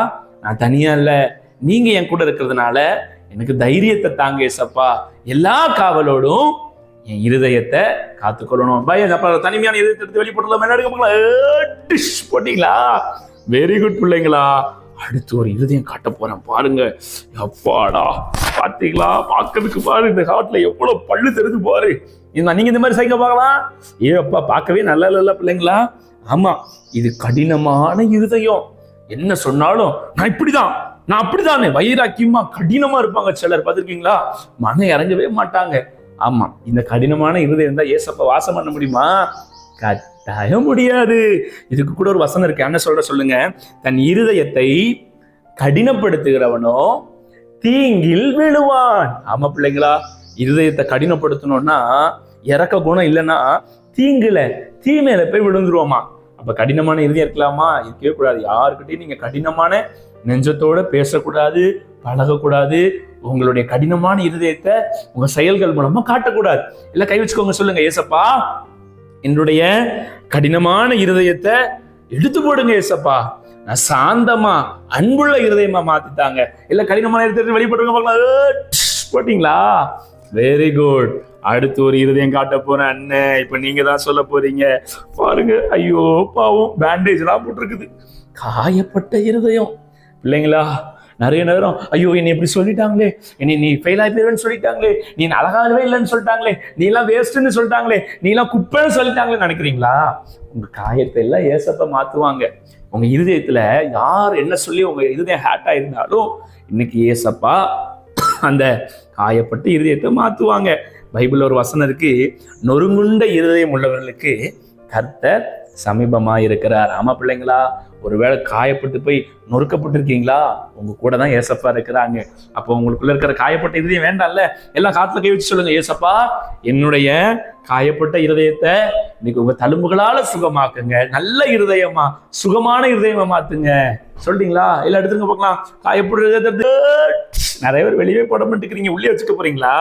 நான் தனியா இல்ல, நீங்க என் கூட இருக்கிறதுனால எனக்கு தைரியத்தை தாங்க ஏசப்பா. எல்லா காவலோடும் என் இருதயத்தை காத்துக்கொள்ளணும். தனிமையான இருதயத்தை எடுத்து வெளிப்படலாம். போட்டீங்களா? வெரி குட் பிள்ளைங்களா. அடுத்து ஒரு இருதயம் காட்ட போறேன் பாருங்க. அப்பாடா, பாத்தீங்களா? பார்க்கறதுக்கு பாரு, இந்த ஹார்ட்ல எவ்வளவு பல்லு தெரிஞ்சு பாரு. நீங்க இந்த மாதிரி சைக்கிள பார்க்கலாம். அப்பா பார்க்கவே நல்ல பிள்ளைங்களா. ஆமா, இது கடினமான இருதயம். என்ன சொன்னாலும் நான் இப்படிதான், நான் அப்படித்தானே, வைராக்கியமா கடினமா இருப்பாங்க சிலர். பார்த்திருக்கீங்களா? மனம் இறங்கவே மாட்டாங்க. ஆமா, இந்த கடினமான இருதயம் தான் ஏசப்பா வாசம் பண்ண முடியுமா? கட்டாயம் முடியாது. இதுக்கு கூட ஒரு வசனம் இருக்கு, என்ன சொல்லுங்க, தன் இருதயத்தை கடினப்படுத்துகிறவனோ தீங்கில் விழுவான். ஆமா பிள்ளைங்களா, இருதயத்தை கடினப்படுத்தணும்னா, இறக்க குணம் இல்லைன்னா தீமையில போய் விழுந்துருவோமா. அப்ப கடினமான இருதயம் இருக்கலாமா? இருக்கவே கூடாது. யாருக்கிட்டையும் நீங்க கடினமான நெஞ்சத்தோட பேசக்கூடாது, பழகக்கூடாது. உங்களுடைய கடினமான இருதயத்தை உங்க செயல்கள் மூலமா காட்டக்கூடாது. இல்ல கை வச்சுக்கோங்க, சொல்லுங்க ஏசப்பா என்னுடைய கடினமான இருதயத்தை எடுத்து போடுங்க ஏசப்பா, நான் சாந்தமா அன்புள்ள இருதயமா மாத்திட்டாங்க. இல்ல கடினமான இருதயத்தை வெளிப்படுங்க. போட்டீங்களா? Very good. அடுத்து ஒரு இருதயம் காட்ட போறேன் அண்ணன். இப்ப நீங்க தான் சொல்ல போறீங்க பாருங்க. ஐயோ பாவம், பேண்டேஜ் எல்லாம் போட்டிருக்குது, காயப்பட்ட இருதயம். பிள்ளைங்களா, நிறைய நேரம் ஐயோ என்னை இப்படி சொல்லிட்டாங்களே, என்னை நீ ஃபெயில் ஆகி போயிருன்னு சொல்லிட்டாங்களே, நீ அழகாகவே இல்லைன்னு சொல்லிட்டாங்களே, நீ எல்லாம் வேஸ்ட்ன்னு சொல்லிட்டாங்களே, நீ எல்லாம் குப்பைன்னு சொல்லிட்டாங்களே நினைக்கிறீங்களா? உங்க காயத்தை எல்லாம் ஏசப்பா மாத்துவாங்க. உங்க இருதயத்துல யார் என்ன சொல்லி உங்க இருதயம் ஹேட்டா இருந்தாலும் இன்னைக்கு ஏசப்பா அந்த காயப்பட்ட இருதயத்தை மாத்துவாங்க. பைபிள் ஒரு வசனம் இருக்கு, நொறுங்குண்ட இருதயம் உள்ளவர்களுக்கு கர்த்தர் சமீபமா இருக்கிறார். ஆமா பிள்ளைங்களா, ஒருவேளை காயப்பட்டு போய் நொறுக்கப்பட்டிருக்கீங்களா? உங்க கூட தான் ஏசப்பா இருக்கிறாங்க. அப்போ உங்களுக்குள்ள இருக்கிற காயப்பட்ட இருதயம் வேண்டாம்ல, எல்லாம் காத்துல கை வச்சு சொல்லுங்க, ஏசப்பா என்னுடைய காயப்பட்ட இருதயத்தை இன்னைக்கு உங்க தழும்புகளால சுகமாக்குங்க, நல்ல இருதயமா சுகமான இருதயமா மாத்துங்க. சொல்றீங்களா? இல்ல எடுத்துங்க பார்க்கலாம். காயப்படுறது நிறைய பேர் வெளியே போட மாட்டேங்கிறீங்க, உள்ளே வச்சுக்க போறீங்களா?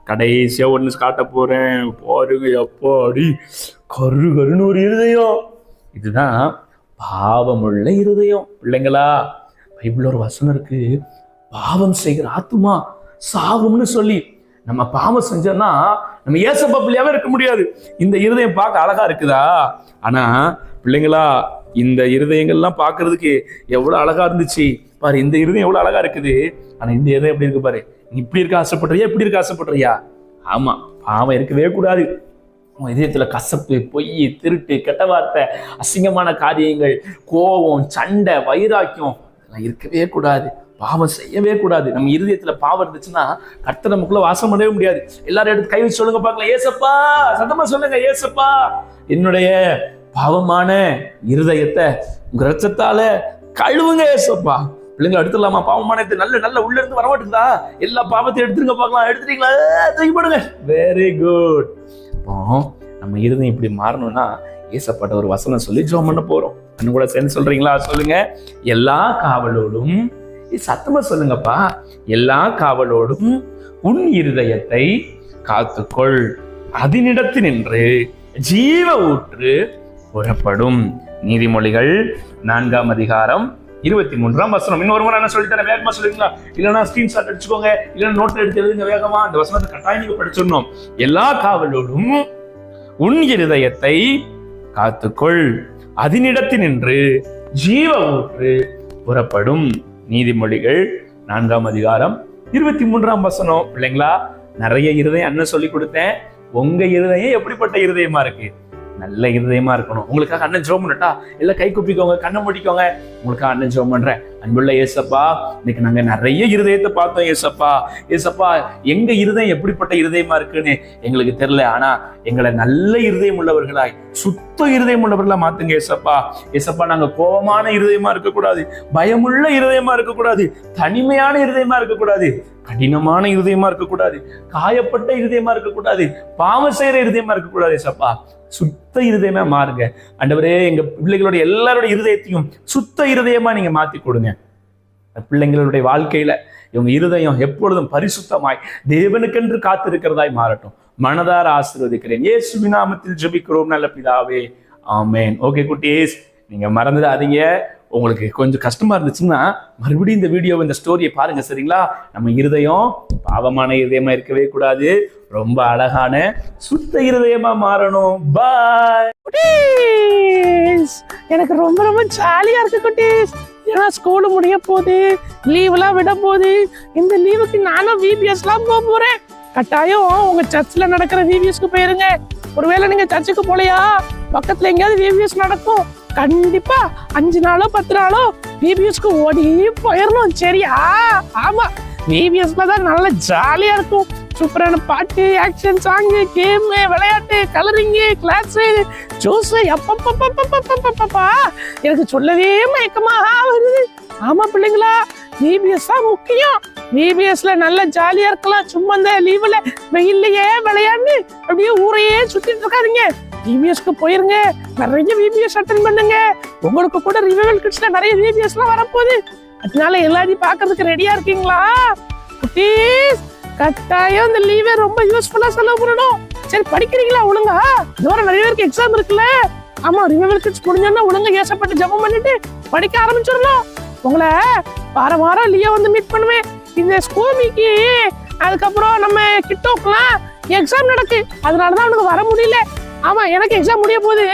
கடைசியா ஒண்ணு காட்ட போறேன் பாருங்க. அப்பாடி, கருன்னு ஒரு இருதயம். இதுதான் பாவமுள்ள இருதயம். பிள்ளைங்களா, பைபிள் ஒரு வசனம் இருக்கு, பாவம் செய்கிற ஆத்துமா சாவும்னு சொல்லி. நம்ம பாவம் செஞ்சோம்னா நம்ம ஏசப்பா பிள்ளையாவே இருக்க முடியாது. இந்த இருதயம் பார்க்க அழகா இருக்குதா? ஆனா பிள்ளைங்களா, இந்த இருதயங்கள்லாம் பார்க்கறதுக்கு எவ்வளவு அழகா இருந்துச்சு பாரு. இந்த இருதயம் எவ்வளவு அழகா இருக்குது. ஆனா இந்த இருதயம் எப்படி இருக்கு பாரு. நீ இப்படி இருக்க ஆசைப்படுறியா, இப்படி இருக்க ஆசைப்படுறியா? ஆமா, பாவம் இருக்கவே கூடாது. இதயத்துல கசப்பு, பொய், திருட்டு, கெட்ட வார்த்தை, அசிங்கமான காரியங்கள், கோபம், சண்டை, வைராக்கியம் இதெல்லாம் இருக்கவே கூடாது. பாவம் செய்யவே கூடாது. நம்ம இருதயத்துல பாவம் இருந்துச்சுன்னா கர்த்தர் நமக்குள்ள வாசம் பண்ணவே முடியாது. எல்லாரும் எடுத்து கை வச்சு சொல்லுங்க பார்க்கலாம், ஏசப்பா, சத்தமா சொல்லுங்க, ஏசப்பா என்னுடைய பாவமான இருதயத்தை உங்க ரத்தத்தால கழுவுங்க ஏசப்பா. பிள்ளைங்க எடுத்துடலாமா? பாவமான நல்ல உள்ள இருந்து வர மாட்டேங்குதா? எல்லா பாவத்தையும் எடுத்துருங்க பார்க்கலாம். எடுத்துட்டீங்களா? தூக்கி போடுங்க. Very good. அப்போ நம்ம இருதயம் இப்படி மாறணும்னா ஏசப்பட்ட ஒரு வசனம் சொல்லி ஜெபம் பண்ண போறோம். அண்ணன் கூட சேர்ந்து சொல்றீங்களா? சொல்லுங்க. எல்லா காவலோடும், சத்தமா சொல்லுங்கப்பா, எல்லா காவலோடும் உன் இருதயத்தை காத்துக்கொள், அதனிடத்தினின்று ஜீவ ஊற்று புறப்படும். நீதிமொழிகள் 4ஆம் அதிகாரம் 23ஆம் வசனம். இன்னொரு முறை என்ன சொல்லித்தரேன், வேகமா சொல்லுவீங்களா? இல்லைன்னா ஸ்கிரீன்ஷாட் அடிச்சுக்கோங்க, இல்லைன்னா நோட்ல எடுத்து எழுதுங்க வேகமா. இந்த வசனத்தை கட்டாயம் நீங்க படிச்சிடணும். எல்லா காவலோடும் உன் இருதயத்தை காத்துக்கொள், அதனிடத்தினின்று ஜீவ ஊற்று புறப்படும். நீதிமொழிகள் 4ஆம் அதிகாரம் 23ஆம் வசனம். பிள்ளைங்களா, நிறைய இருதயம் அண்ணன் சொல்லி கொடுத்தேன். உங்க இருதயம் எப்படிப்பட்ட இருதயமா இருக்கு? நல்ல இருதயமா இருக்கணும். உங்களுக்காக அண்ணன் ஜெபம் பண்ணட்டா? இல்ல கை குப்பிக்கோங்க, கண்ணை மூடிக்கோங்க. உங்களுக்காக அண்ணன் ஜெபம் பண்றேன். அன்புள்ள ஏசப்பா, இன்னைக்கு நாங்க நிறைய இருதயத்தை பார்த்தோம் ஏசப்பா. ஏசப்பா, எங்க இருதயம் எப்படிப்பட்ட இருதயமா இருக்குன்னு எங்களுக்கு தெரியல. ஆனா எங்களை நல்ல இருதயம் உள்ளவர்களாய், சுத்த இருதயம் உள்ளவர்களா மாத்துங்க ஏசப்பா. ஏசப்பா, நாங்க கோபமான இருதயமா இருக்கக்கூடாது, பயமுள்ள இருதயமா இருக்கக்கூடாது, தனிமையான இருதயமா இருக்கக்கூடாது, கடினமான இருதயமா இருக்கக்கூடாது, காயப்பட்ட இருதயமா இருக்கக்கூடாது, பாவம் செய்யற இருதயமா இருக்கக்கூடாது ஏசப்பா. சுத்த இருதயமா மாறுங்க ஆண்டவரே. எங்க பிள்ளைகளுடைய எல்லாருடைய இருதயத்தையும் சுத்த இருதயமா நீங்க மாத்தி கொடுங்க. பிள்ளைங்களுடைய வாழ்க்கையில இவங்க இருதயம் எப்பொழுதும் பரிசுத்தமாய் தேவனுக்கென்று காத்திருக்கிறதாய் மாறட்டும். மனதார ஆசீர்வதிக்கிறேன். இயேசுவின் நாமத்தில் ஜெபிக்கிறோம் நல்ல பிதாவே, ஆமென். ஓகே குட்டீஸ், நீங்க மறந்துடாதீங்க. உங்களுக்கு கொஞ்சம் கஷ்டமா இருந்துச்சுன்னா மறுபடியும் இந்த வீடியோவை, இந்த ஸ்டோரியை பாருங்க, சரிங்களா? நம்ம இருதயம் பாவமான இருதயமா இருக்கவே கூடாது, ரொம்ப அழகான சுத்த இருதயமா மாறணும். பாய் குட்டீஸ். எனக்கு ரொம்ப ரொம்ப ஜாலியா இருக்கு குட்டீஸ். ஏன்னா ஸ்கூலு முடிய போகுது, லீவெல்லாம் விட போகுது. இந்த லீவுக்கு நானும் விபிஎஸ்லாம் போக போறேன். கட்டாயம் உங்க சர்ச்ல நடக்கிற விபிஎஸ்க்கு போயிருங்க. ஒருவேளை நீங்க சர்ச்சுக்கு போலையா, பக்கத்துல எங்கேயாவது விபிஎஸ் நடக்கும், கண்டிப்பா 5 நாளோ 10 நாளோ விபிஎஸ்க்கு ஓடி போயிடணும், சரியா? ஆமா, விபிஎஸ்ல தான் நல்ல ஜாலியா இருக்கும். சூப்பரான பாட்டு, ஆக்ஷன் சாங்கு, கேம், விளையாட்டு, கலரிங்கு, கிளாஸ், ஜூஸ், அப்பப்பா எனக்கு சொல்லவே மயக்கமா வருது. ஆமா பிள்ளைங்களா, விபிஎஸ் தான் முக்கியம். விபிஎஸ்ல நல்லா ஜாலியா இருக்கலாம். சும்மா இந்த லீவுல வெயில்லையே விளையாண்டு அப்படியே ஊரையே சுத்திட்டு இருக்காதீங்க. விபிஎஸ்க்கு போயிருங்க, நிறைய விபிஎஸ் அட்டென்ட் பண்ணுங்க. உங்களுக்கு கூட ரிவைவல் கிட்ஸ்ல நிறைய விபிஎஸ்லாம் வரப்போகுது. அதனால எல்லாத்தையும் பாக்குறதுக்கு ரெடியா இருக்கீங்களா குட்டீஸ்? கட்டாயம் இந்த லீவை ரொம்ப யூஸ்ஃபுல்லா செலவு பண்ணணும். சரி, படிக்கிறீங்களா ஒழுங்கா? இதுவரை நிறைய பேருக்கு எக்ஸாம் இருக்குல்ல. ஆமா, ரிவைவல் கிட்ஸ் முடிஞ்சோன்னா ஒழுங்கா ஏசப்பட்டு ஜெபம் பண்ணிட்டு படிக்க ஆரம்பிச்சிடலாம். உங்களை வாரம் வாரம் லியோ வந்து மீட் பண்ணுவேன். இந்த ஸ்கூமிக்கு அதுக்கப்புறம் நம்ம கிட்டோக்கெல்லாம் எக்ஸாம் நடக்கு, அதனாலதான் அவனுக்கு வர முடியல. ஆமா, எனக்கு எக்ஸாம் முடிய போகுது.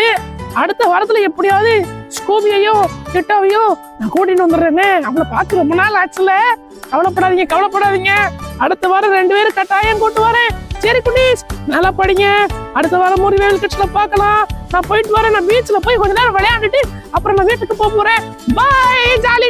அடுத்த வாரத்துல எப்படியாவது ஸ்கூபியையும் கிட்டோவையும் நான் கூட்டிட்டு வந்துடுறேன்னு. அவளை பார்த்து ரொம்ப நாள் ஆச்சுல. கவலைப்படாதீங்க. அடுத்த வாரம் 2 பேரும் கட்டாயம் கூட்டு வரேன். சரி குட்டீஸ், நல்லா படிங்க. அடுத்த வாரம் ஒரு வேல் கிட்ஸ்ல பார்க்கலாம். நான் போயிட்டு வரேன். நான் பீச்ல போய் கொஞ்ச நேரம் விளையாண்டுட்டு அப்புறம் நான் வீட்டுக்கு போக போறேன். பாய். ஜாலி